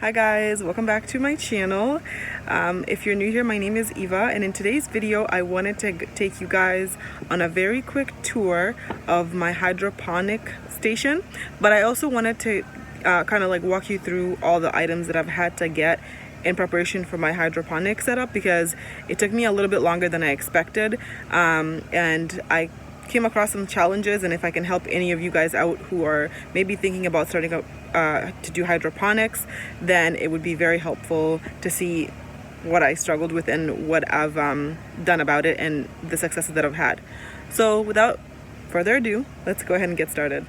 Hi guys, welcome back to my channel. If you're new here, my name is Eva, and in today's video I wanted to take you guys on a very quick tour of my hydroponic station, but I also wanted to kind of like walk you through all the items that I've had to get in preparation for my hydroponic setup, because it took me a little bit longer than I expected, and I came across some challenges. And if I can help any of you guys out who are maybe thinking about starting up to do hydroponics, then it would be very helpful to see what I struggled with and what I've done about it and the successes that I've had. So without further ado, let's go ahead and get started.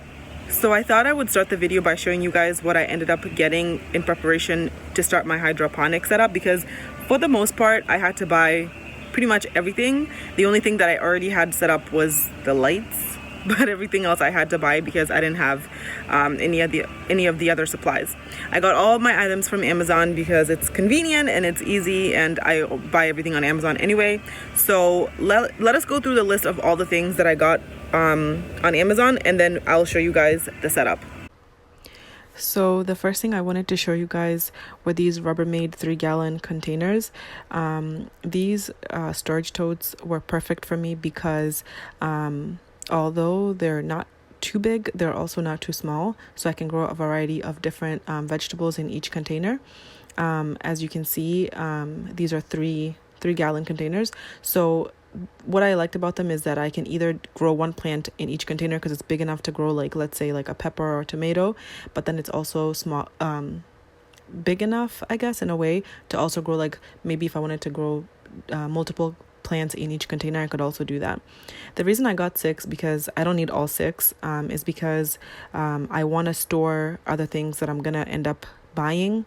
So I thought I would start the video by showing you guys what I ended up getting in preparation to start my hydroponic setup, because for the most part I had to buy pretty much everything. The only thing that I already had set up was the lights, but everything else I had to buy because I didn't have any of the other supplies. I got all of my items from Amazon because it's convenient and it's easy, and I buy everything on Amazon anyway. So let us go through the list of all the things that I got on Amazon, and then I'll show you guys the setup. So the first thing I wanted to show you guys were these Rubbermaid 3-gallon containers. These storage totes were perfect for me because although they're not too big, they're also not too small, so I can grow a variety of different vegetables in each container. As you can see, these are three-gallon containers. So what I liked about them is that I can either grow one plant in each container because it's big enough to grow, like, let's say like a pepper or a tomato, but then it's also small, big enough, I guess, in a way to also grow, like, maybe if I wanted to grow multiple plants in each container, I could also do that. The reason I got 6, because I don't need all 6, is because I want to store other things that I'm gonna end up buying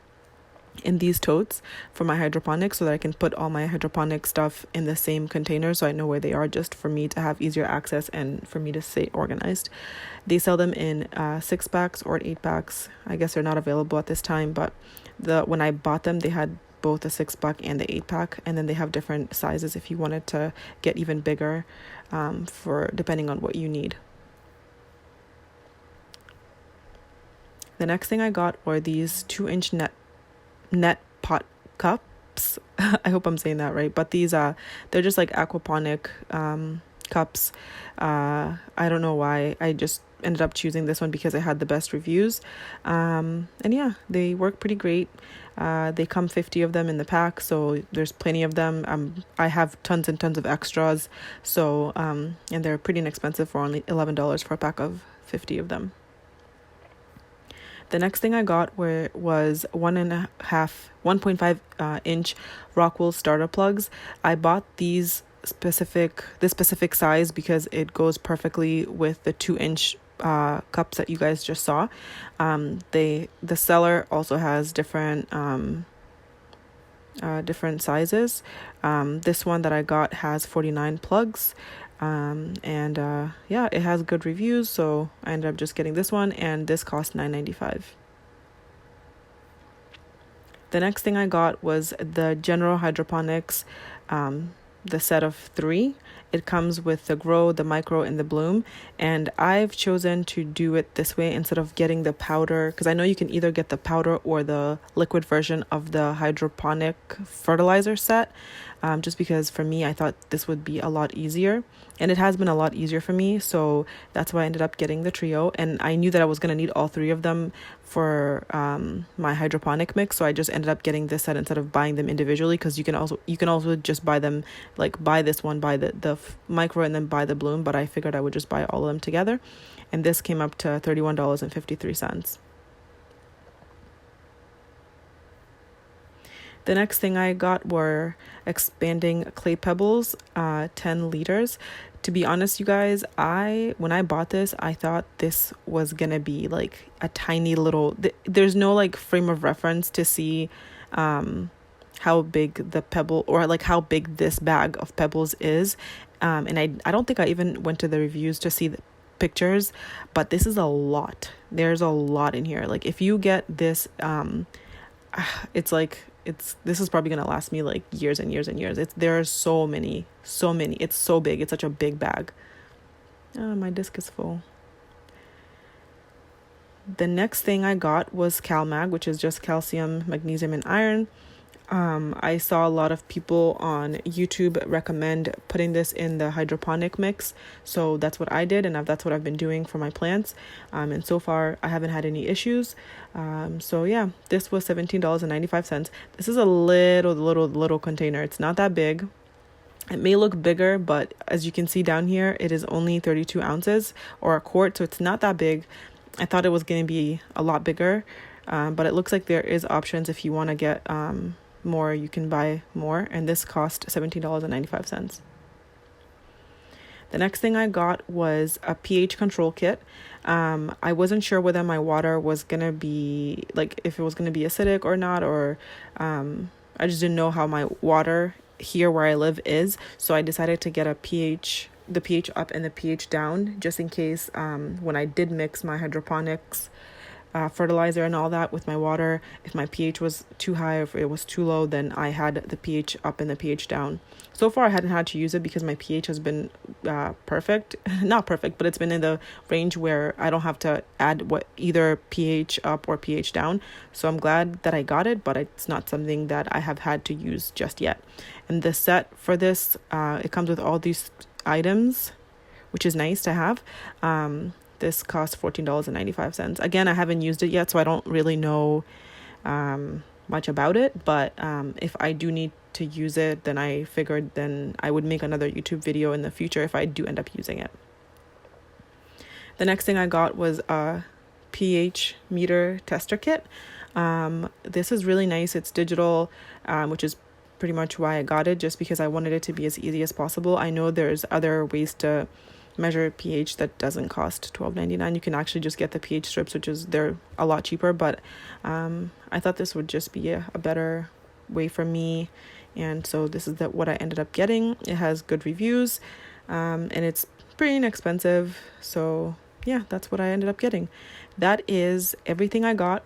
in these totes for my hydroponics, so that I can put all my hydroponic stuff in the same container so I know where they are, just for me to have easier access and for me to stay organized. They sell them in 6-packs or 8-packs. I guess they're not available at this time, but when I bought them, they had both the 6-pack and the 8-pack, and then they have different sizes if you wanted to get even bigger, for depending on what you need. The next thing I got were these 2-inch net pot cups. I hope I'm saying that right, but these they're just like aquaponic cups. I don't know why, I just ended up choosing this one because it had the best reviews, and yeah, they work pretty great. They come 50 of them in the pack, so there's plenty of them. I have tons and tons of extras, so and they're pretty inexpensive for only $11 for a pack of 50 of them. The next thing I got was 1.5 inch Rockwool starter plugs. I bought this specific size because it goes perfectly with the 2-inch cups that you guys just saw. The seller also has different sizes. This one that I got has 49 plugs. Yeah, it has good reviews, so I ended up just getting this one, and this cost $9.95. The next thing I got was the General Hydroponics, the set of 3. It comes with the Grow, the Micro, and the Bloom, and I've chosen to do it this way instead of getting the powder, because I know you can either get the powder or the liquid version of the hydroponic fertilizer set, just because for me I thought this would be a lot easier, and it has been a lot easier for me, so that's why I ended up getting the trio. And I knew that I was going to need all 3 of them for my hydroponic mix, so I just ended up getting this set instead of buying them individually, because you can also just buy them, like buy this one, buy the micro, and then buy the bloom, but I figured I would just buy all of them together, and this came up to $31.53. The next thing I got were expanding clay pebbles, 10 liters. To be honest, you guys, when I bought this, I thought this was gonna be like a tiny little, there's no like frame of reference to see how big the pebble, or like how big this bag of pebbles is, and I don't think I even went to the reviews to see the pictures, but this is a lot. There's a lot in here. Like, if you get this, this is probably gonna last me like years and years and years. There are so many. It's so big. It's such a big bag. My disc is full. The next thing I got was CalMag, which is just calcium, magnesium, and iron. I saw a lot of people on YouTube recommend putting this in the hydroponic mix. So that's what I did, and that's what I've been doing for my plants. And so far, I haven't had any issues. So yeah, this was $17.95. This is a little container. It's not that big. It may look bigger, but as you can see down here, it is only 32 ounces or a quart. So it's not that big. I thought it was going to be a lot bigger, but it looks like there is options if you want to get more, you can buy more, and this cost $17.95. The next thing I got was a pH control kit. I wasn't sure whether my water was gonna be like, if it was gonna be acidic or not, or I just didn't know how my water here where I live is, so I decided to get the pH up and the pH down, just in case when I did mix my hydroponics fertilizer and all that with my water, if my pH was too high or if it was too low, then I had the pH up and the pH down. So far I hadn't had to use it because my pH has been perfect. Not perfect, but it's been in the range where I don't have to add either pH up or pH down. So I'm glad that I got it, but it's not something that I have had to use just yet. And the set for this, it comes with all these items, which is nice to have. This costs $14.95. Again, I haven't used it yet, so I don't really know much about it. But if I do need to use it, then I figured then I would make another YouTube video in the future if I do end up using it. The next thing I got was a pH meter tester kit. This is really nice. It's digital, which is pretty much why I got it, just because I wanted it to be as easy as possible. I know there's other ways to measure pH that doesn't cost $12.99. You can actually just get the pH strips, they're a lot cheaper, but I thought this would just be a better way for me, and so this is what I ended up getting. It has good reviews, and it's pretty inexpensive, so yeah, that's what I ended up getting. That is everything I got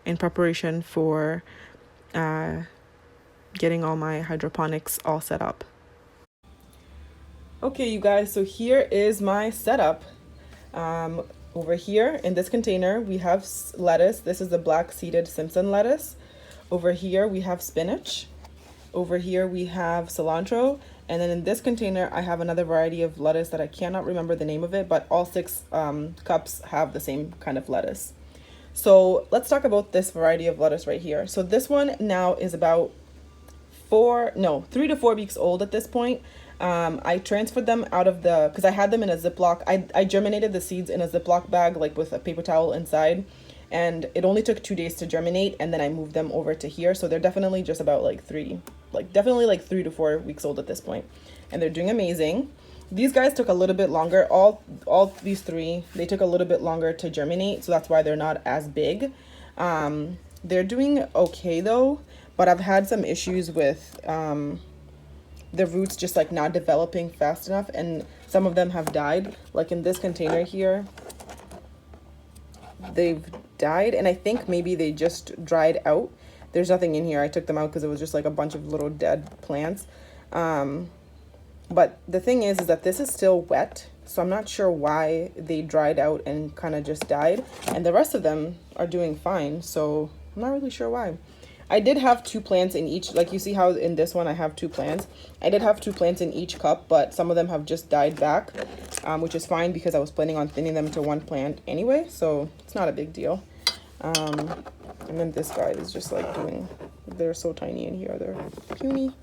in preparation for getting all my hydroponics all set up. Okay, you guys, so here is my setup. Over here in this container, we have lettuce. This is the black seeded Simpson lettuce. Over here, we have spinach. Over here, we have cilantro. And then in this container, I have another variety of lettuce that I cannot remember the name of it, but all 6 cups have the same kind of lettuce. So let's talk about this variety of lettuce right here. So this one now is about 3 to 4 weeks old at this point. I transferred them out of because I had them in a Ziploc. I germinated the seeds in a Ziploc bag, like with a paper towel inside, and it only took 2 days to germinate, and then I moved them over to here. So they're definitely just about definitely 3 to 4 weeks old at this point, and they're doing amazing. These guys took a little bit longer. All these 3, they took a little bit longer to germinate, so that's why they're not as big. They're doing okay though, but I've had some issues with the roots just like not developing fast enough, and some of them have died. Like in this container here, they've died, and I think maybe they just dried out. There's nothing in here. I took them out because it was just like a bunch of little dead plants. But the thing is that this is still wet, so I'm not sure why they dried out and kind of just died, and the rest of them are doing fine, so I'm not really sure why. I did have 2 plants in each, like you see how in this one I have 2 plants. I did have 2 plants in each cup, but some of them have just died back, which is fine because I was planning on thinning them to 1 plant anyway, so it's not a big deal. And then this guy is just like they're so tiny in here, they're puny.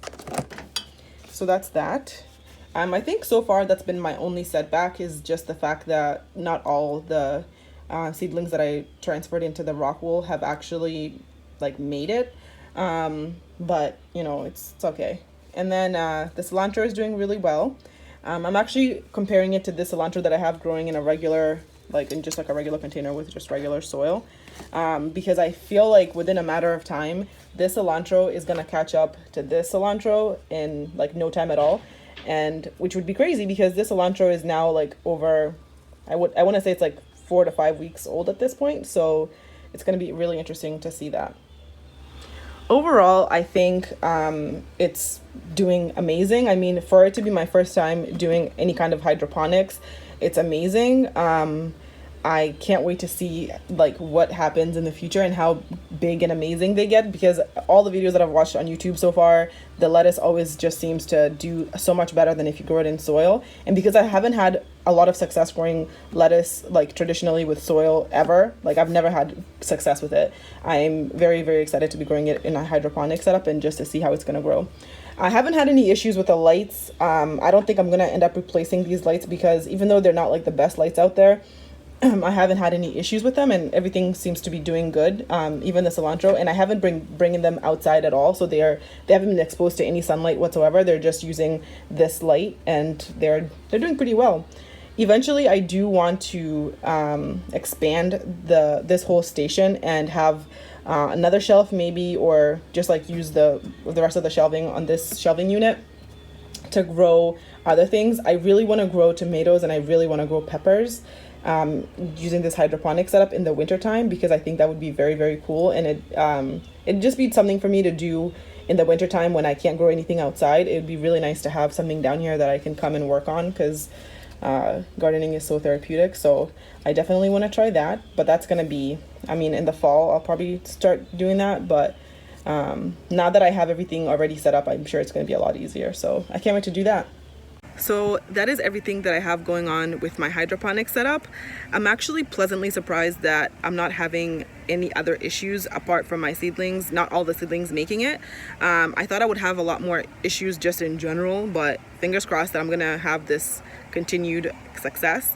So that's that. I think so far that's been my only setback, is just the fact that not all the seedlings that I transferred into the rock wool have actually made it, but it's okay. And then the cilantro is doing really well. I'm actually comparing it to the cilantro that I have growing in a regular, in just a regular container with just regular soil, because I feel like within a matter of time this cilantro is gonna catch up to this cilantro in no time at all, and which would be crazy because this cilantro is now over, I want to say it's 4 to 5 weeks old at this point, so it's going to be really interesting to see that. Overall, I think it's doing amazing. I mean, for it to be my first time doing any kind of hydroponics, it's amazing. I can't wait to see like what happens in the future and how big and amazing they get, because all the videos that I've watched on YouTube so far, the lettuce always just seems to do so much better than if you grow it in soil. And because I haven't had a lot of success growing lettuce like traditionally with soil ever, like I've never had success with it, I'm very, very excited to be growing it in a hydroponic setup and just to see how it's going to grow. I haven't had any issues with the lights. I don't think I'm going to end up replacing these lights, because even though they're not like the best lights out there, I haven't had any issues with them, and everything seems to be doing good. Even the cilantro, and I haven't bringing them outside at all, so they haven't been exposed to any sunlight whatsoever. They're just using this light, and they're doing pretty well. Eventually, I do want to expand this whole station and have another shelf maybe, or just like use the rest of the shelving on this shelving unit to grow other things. I really want to grow tomatoes, and I really want to grow peppers using this hydroponic setup in the wintertime, because I think that would be very, very cool. And it'd just be something for me to do in the wintertime when I can't grow anything outside. It would be really nice to have something down here that I can come and work on, because gardening is so therapeutic. So I definitely want to try that, but that's going to be, I mean, in the fall I'll probably start doing that. But now that I have everything already set up, I'm sure it's going to be a lot easier. So I can't wait to do that. So that is everything that I have going on with my hydroponic setup. I'm actually pleasantly surprised that I'm not having any other issues apart from my seedlings, not all the seedlings making it. I thought I would have a lot more issues just in general, but fingers crossed that I'm gonna have this continued success.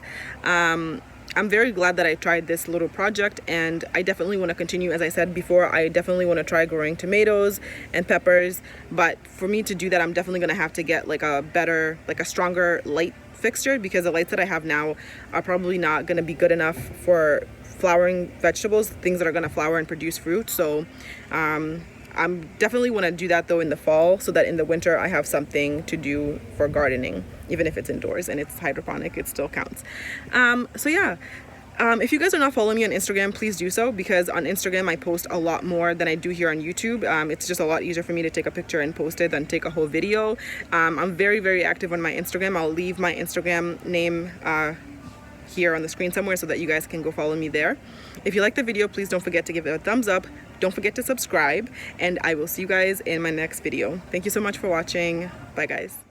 I'm very glad that I tried this little project, and I definitely want to continue. As I said before, I definitely want to try growing tomatoes and peppers, but for me to do that, I'm definitely going to have to get like a better, like a stronger light fixture, because the lights that I have now are probably not going to be good enough for flowering vegetables, things that are going to flower and produce fruit. So I'm definitely want to do that though in the fall, so that in the winter I have something to do for gardening, even if it's indoors and it's hydroponic, it still counts. So yeah, if you guys are not following me on Instagram, please do so, because on Instagram I post a lot more than I do here on YouTube. It's just a lot easier for me to take a picture and post it than take a whole video. I'm very, very active on my Instagram. I'll leave my Instagram name here on the screen somewhere so that you guys can go follow me there. If you like the video, please don't forget to give it a thumbs up. Don't forget to subscribe, and I will see you guys in my next video. Thank you so much for watching. Bye guys.